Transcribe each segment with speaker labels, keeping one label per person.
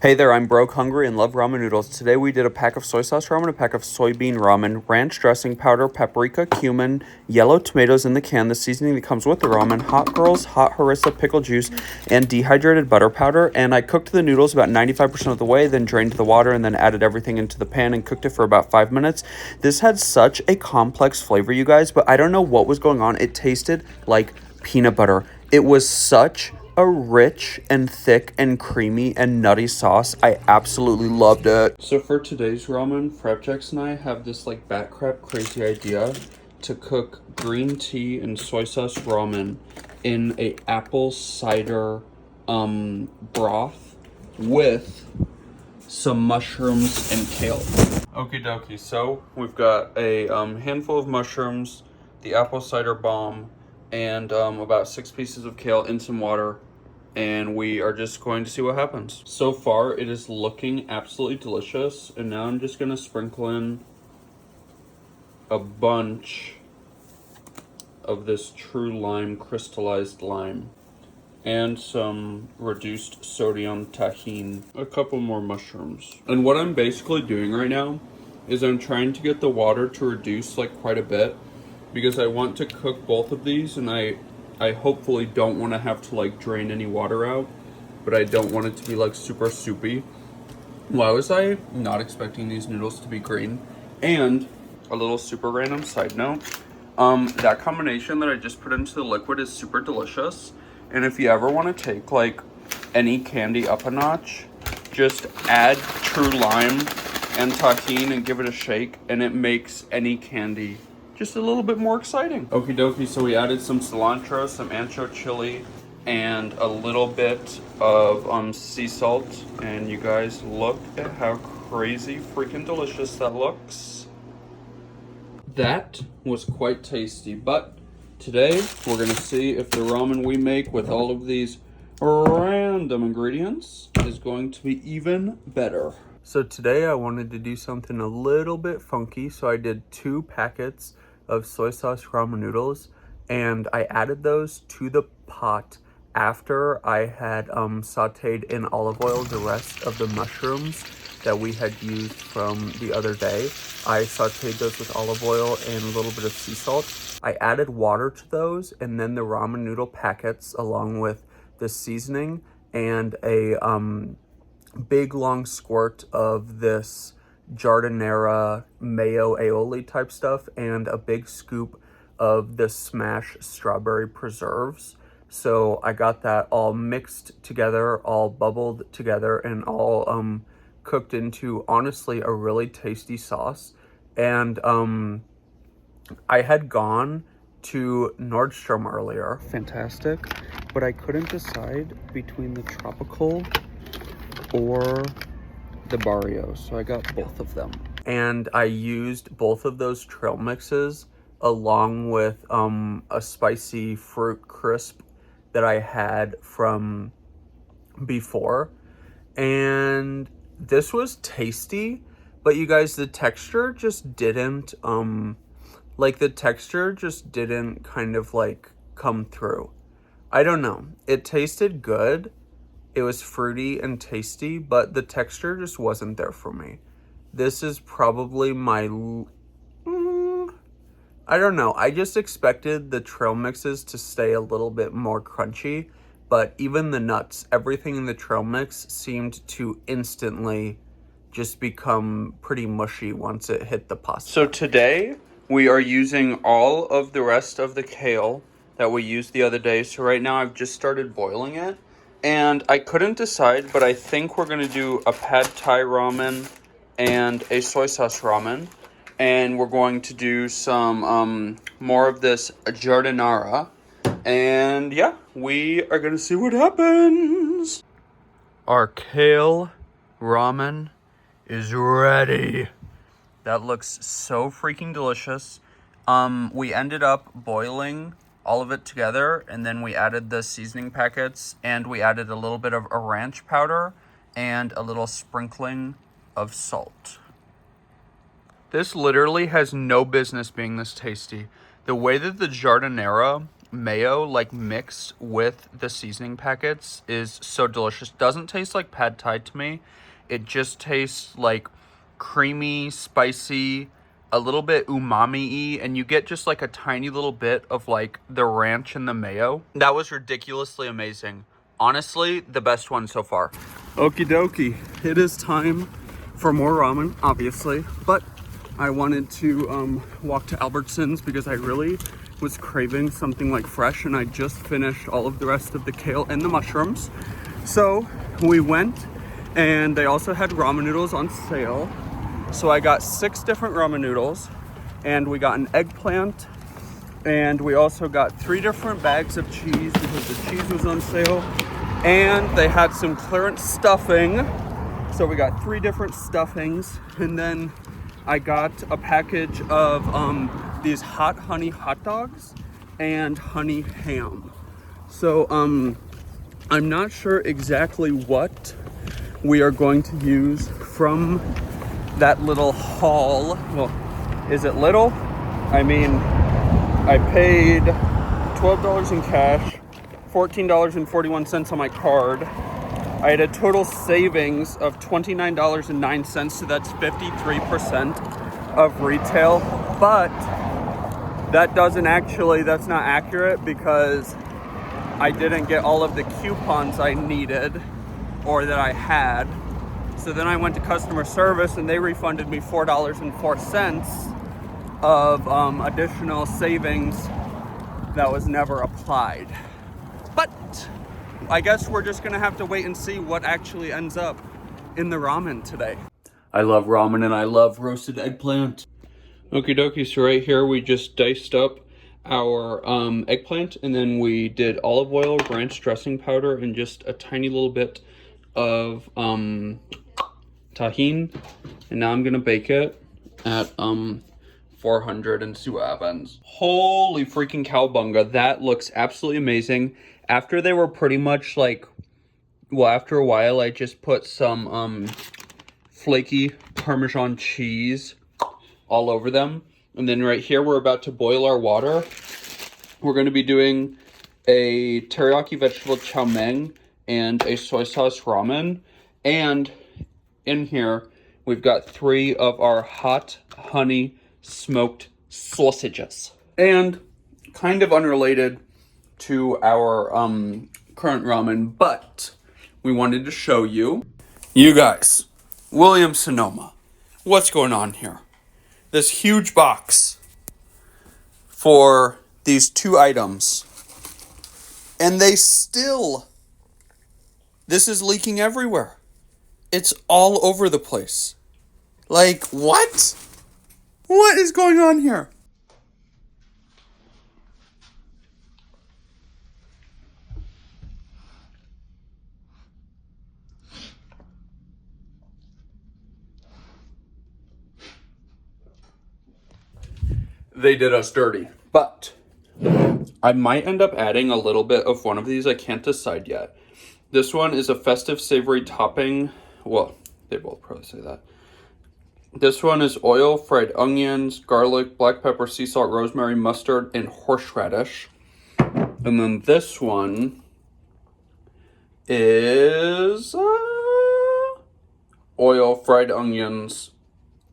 Speaker 1: Hey there, I'm broke, hungry, and love ramen noodles. Today we did a pack of soy sauce ramen, a pack of soybean ramen, ranch dressing powder, paprika, cumin, yellow tomatoes in the can, the seasoning that comes with the ramen, hot girls, hot harissa, pickle juice, and dehydrated butter powder. And I cooked the noodles about 95% of the way, then drained the water, and then added everything into the pan and cooked it for about 5 minutes. This had such a complex flavor, you guys, but I don't know what was going on. It tasted like peanut butter. It was such a rich and thick and creamy and nutty sauce. I absolutely loved it. So for today's ramen, Frapjacks and I have this like bat crap crazy idea to cook green tea and soy sauce ramen in a apple cider broth with some mushrooms and kale. Okie dokie, so we've got a handful of mushrooms, the apple cider bomb, and about 6 pieces of kale in some water, and we are just going to see what happens. So far, it is looking absolutely delicious, and now I'm just gonna sprinkle in a bunch of this true lime, crystallized lime, and some reduced sodium tahini, a couple more mushrooms. And what I'm basically doing right now is I'm trying to get the water to reduce like quite a bit, because I want to cook both of these, and I hopefully don't want to have to like drain any water out, but I don't want it to be like super soupy. Why was I not expecting these noodles to be green? And a little super random side note, that combination that I just put into the liquid is super delicious. And if you ever want to take like any candy up a notch, just add true lime and tahini and give it a shake, and it makes any candy just a little bit more exciting. Okie dokie, so we added some cilantro, some ancho chili, and a little bit of sea salt. And you guys, look at how crazy freaking delicious that looks. That was quite tasty, but today we're gonna see if the ramen we make with all of these random ingredients is going to be even better. So today I wanted to do something a little bit funky, so I did 2 packets of soy sauce ramen noodles, and I added those to the pot after I had sauteed in olive oil the rest of the mushrooms that we had used from the other day. I sauteed those with olive oil and a little bit of sea salt. I added water to those, and then the ramen noodle packets along with the seasoning and a big long squirt of this giardiniera mayo aioli type stuff, and a big scoop of the smashed strawberry preserves. So I got that all mixed together, all bubbled together, and all cooked into honestly a really tasty sauce. And I had gone to Nordstrom earlier, fantastic, but I couldn't decide between the tropical or the Barrio, so I got both of them. And I used both of those trail mixes along with a spicy fruit crisp that I had from before. And this was tasty, but you guys, the texture just didn't, kind of like come through. I don't know. It tasted good. It was fruity and tasty, but the texture just wasn't there for me. This is probably my, I don't know. I just expected the trail mixes to stay a little bit more crunchy, but even the nuts, everything in the trail mix seemed to instantly just become pretty mushy once it hit the pasta. So today we are using all of the rest of the kale that we used the other day. So right now I've just started boiling it. And I couldn't decide, but I think we're going to do a pad thai ramen and a soy sauce ramen. And we're going to do some more of this giardiniera. And yeah, we are going to see what happens. Our kale ramen is ready. That looks so freaking delicious. We ended up boiling all of it together, and then we added the seasoning packets, and we added a little bit of a ranch powder and a little sprinkling of salt. This literally has no business being this tasty. The way that the giardiniera mayo like mixed with the seasoning packets is so delicious. Doesn't taste like pad thai to me. It just tastes like creamy, spicy, a little bit umami-y, and you get just like a tiny little bit of like the ranch and the mayo. That was ridiculously amazing. Honestly, the best one so far. Okie dokie. It is time for more ramen, obviously, but I wanted to walk to Albertsons because I really was craving something like fresh, and I just finished all of the rest of the kale and the mushrooms. So we went, and they also had ramen noodles on sale. So I got 6 different ramen noodles, and we got an eggplant, and we also got 3 different bags of cheese because the cheese was on sale, and they had some clearance stuffing. So we got 3 different stuffings, and then I got a package of these hot honey hot dogs and honey ham. So I'm not sure exactly what we are going to use from that little haul. Well, is it little? I mean, I paid $12 in cash, $14.41 on my card. I had a total savings of $29.09, so that's 53% of retail. But that's not accurate because I didn't get all of the coupons I needed or that I had. So then I went to customer service and they refunded me $4.04 of additional savings that was never applied. But I guess we're just gonna have to wait and see what actually ends up in the ramen today. I love ramen and I love roasted eggplant. Okie dokie, so right here we just diced up our eggplant, and then we did olive oil, ranch dressing powder, and just a tiny little bit of tahini. And now I'm gonna bake it at 400 and see what happens. Holy freaking cowbunga, that looks absolutely amazing. After they were pretty much like, well, after a while, I just put some flaky Parmesan cheese all over them. And then right here, we're about to boil our water. We're going to be doing a teriyaki vegetable chow mein and a soy sauce ramen. And in here, we've got 3 of our hot honey smoked sausages. And kind of unrelated to our current ramen, but we wanted to show you guys, Williams Sonoma, what's going on here. This huge box for these 2 items, and this is leaking everywhere. It's all over the place. Like, what is going on here? They did us dirty, but I might end up adding a little bit of one of these. I can't decide yet. This one is a festive savory topping. Well, they both probably say that. This one is oil, fried onions, garlic, black pepper, sea salt, rosemary, mustard, and horseradish. And then this one is oil, fried onions,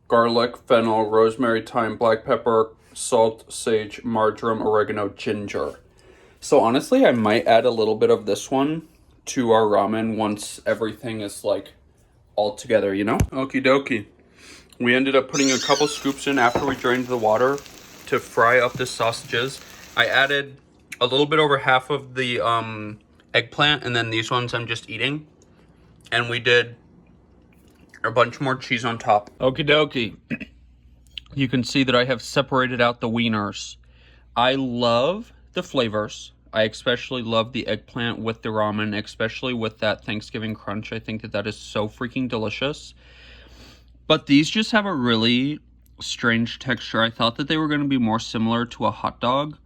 Speaker 1: garlic, fennel, rosemary, thyme, black pepper, salt, sage, marjoram, oregano, ginger. So honestly, I might add a little bit of this one to our ramen once everything is like all together, you know? Okie dokie. We ended up putting a couple scoops in after we drained the water to fry up the sausages. I added a little bit over half of the eggplant, and then these ones I'm just eating. And we did a bunch more cheese on top. Okie dokie. You can see that I have separated out the wieners. I love the flavors. I especially love the eggplant with the ramen, especially with that Thanksgiving crunch. I think that is so freaking delicious. But these just have a really strange texture. I thought that they were going to be more similar to a hot dog.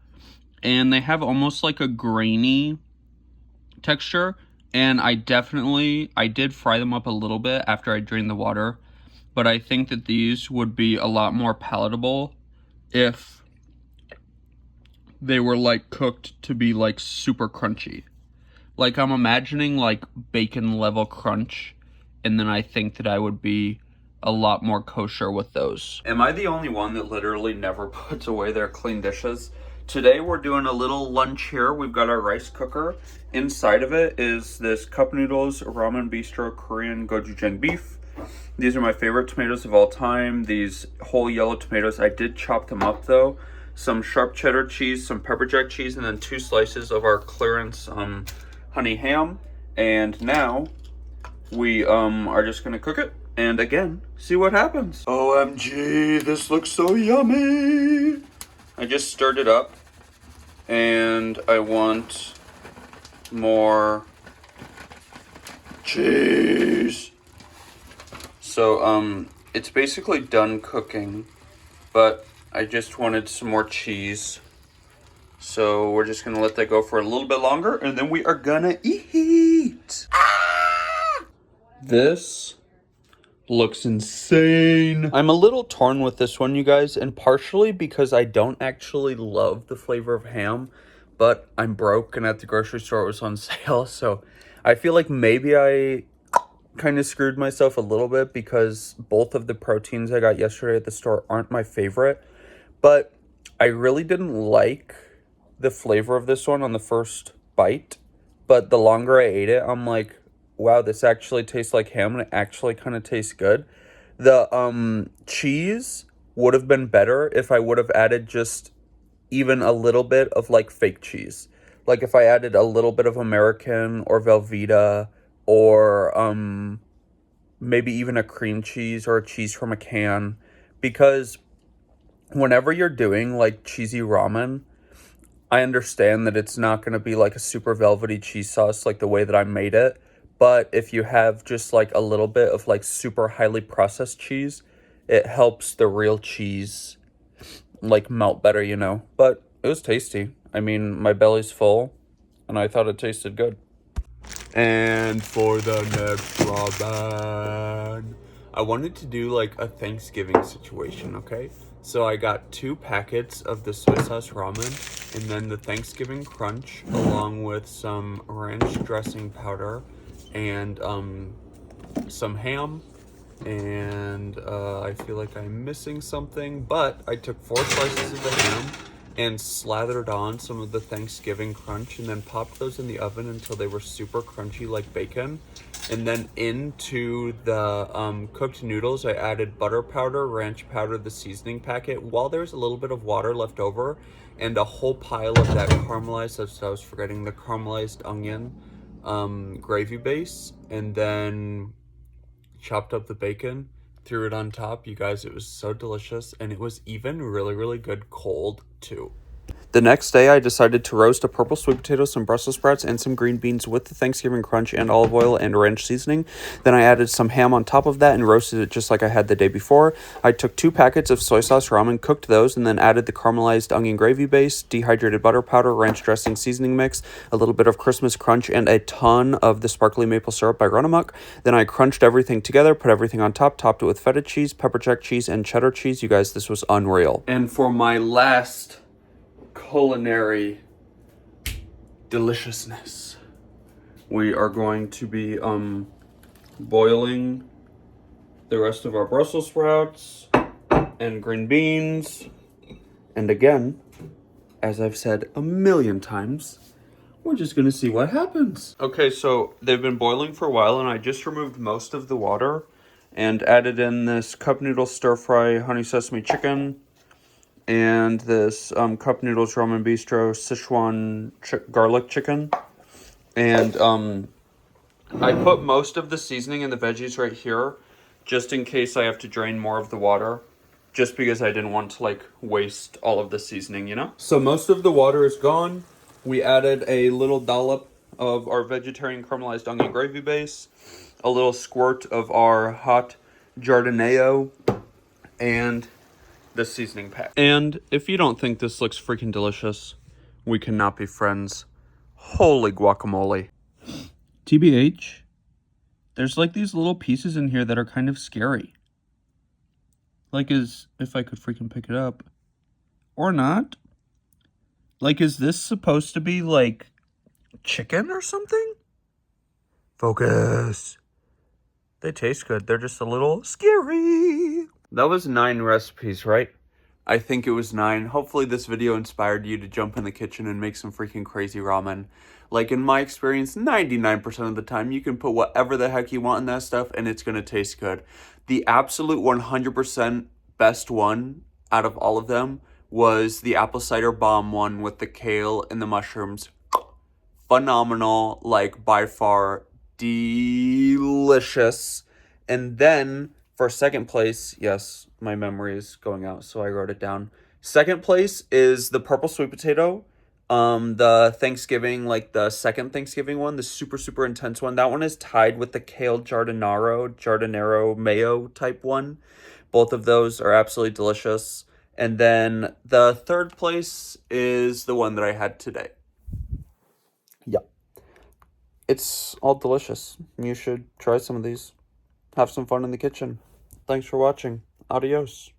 Speaker 1: And they have almost like a grainy texture. And I did fry them up a little bit after I drained the water. But I think that these would be a lot more palatable if they were like cooked to be like super crunchy. Like I'm imagining like bacon level crunch, and then I think that I would be a lot more kosher with those. Am I the only one that literally never puts away their clean dishes? Today we're doing a little lunch here. We've got our rice cooker. Inside of it is this cup noodles, ramen bistro, Korean gochujang beef. These are my favorite tomatoes of all time. These whole yellow tomatoes. I did chop them up though. Some sharp cheddar cheese, some pepper jack cheese, and then 2 slices of our clearance honey ham. And now we are just gonna cook it and again see what happens. OMG, this looks so yummy. I just stirred it up and I want more cheese. So it's basically done cooking, but I just wanted some more cheese. So we're just gonna let that go for a little bit longer and then we are gonna eat. This looks insane. I'm a little torn with this one, you guys, and partially because I don't actually love the flavor of ham, but I'm broke and at the grocery store it was on sale, so I feel like maybe I kind of screwed myself a little bit because both of the proteins I got yesterday at the store aren't my favorite, but I really didn't like the flavor of this one on the first bite, but the longer I ate it, I'm like, wow, this actually tastes like ham and it actually kind of tastes good. The cheese would have been better if I would have added just even a little bit of like fake cheese. Like if I added a little bit of American or Velveeta or maybe even a cream cheese or a cheese from a can, because whenever you're doing like cheesy ramen, I understand that it's not going to be like a super velvety cheese sauce like the way that I made it. But if you have just like a little bit of like super highly processed cheese, it helps the real cheese like melt better, you know. But it was tasty. I mean, my belly's full and I thought it tasted good. And for the next ramen, I wanted to do like a Thanksgiving situation, okay? So I got 2 packets of the soy sauce ramen and then the Thanksgiving crunch along with some ranch dressing powder and some ham. And I feel like I'm missing something, but I took 4 slices of the ham and slathered on some of the Thanksgiving crunch and then popped those in the oven until they were super crunchy like bacon. And then into the cooked noodles, I added butter powder, ranch powder, the seasoning packet, while there's a little bit of water left over, and a whole pile of that caramelized, I was forgetting, the caramelized onion gravy base, and then chopped up the bacon, threw it on top. You guys, it was so delicious, and it was even really, really good cold too. The next day, I decided to roast a purple sweet potato, some Brussels sprouts, and some green beans with the Thanksgiving crunch and olive oil and ranch seasoning. Then I added some ham on top of that and roasted it just like I had the day before. I took 2 packets of soy sauce ramen, cooked those, and then added the caramelized onion gravy base, dehydrated butter powder, ranch dressing seasoning mix, a little bit of Christmas crunch, and a ton of the sparkly maple syrup by Run Amok. Then I crunched everything together, put everything on top, topped it with feta cheese, pepper jack cheese, and cheddar cheese. You guys, this was unreal. And for my last culinary deliciousness, we are going to be boiling the rest of our Brussels sprouts and green beans. And again, as I've said a million times, we're just gonna see what happens. Okay, so they've been boiling for a while and I just removed most of the water and added in this cup noodle stir fry honey sesame chicken and this cup noodles ramen bistro Sichuan garlic chicken. And I put most of the seasoning and the veggies right here just in case I have to drain more of the water, just because I didn't want to like waste all of the seasoning, you know? So most of the water is gone. We added a little dollop of our vegetarian caramelized onion gravy base, a little squirt of our hot giardineo, and the seasoning pack. And if you don't think this looks freaking delicious, we cannot be friends. Holy guacamole. TBH, there's like these little pieces in here that are kind of scary. Like as if I could freaking pick it up. Or not. Like, is this supposed to be, like, chicken or something? Focus. They taste good. They're just a little scary. That was 9 recipes, right? I think it was 9. Hopefully this video inspired you to jump in the kitchen and make some freaking crazy ramen. Like, in my experience, 99% of the time, you can put whatever the heck you want in that stuff and it's going to taste good. The absolute 100% best one out of all of them was the apple cider bomb one with the kale and the mushrooms. Phenomenal, like, by far delicious. And then for second place, yes, my memory is going out, so I wrote it down. Second place is the purple sweet potato. The Thanksgiving, like the second Thanksgiving one, the super intense one. That one is tied with the kale giardinaro mayo type one. Both of those are absolutely delicious. And then the third place is the one that I had today. Yeah. It's all delicious. You should try some of these. Have some fun in the kitchen. Thanks for watching. Adios.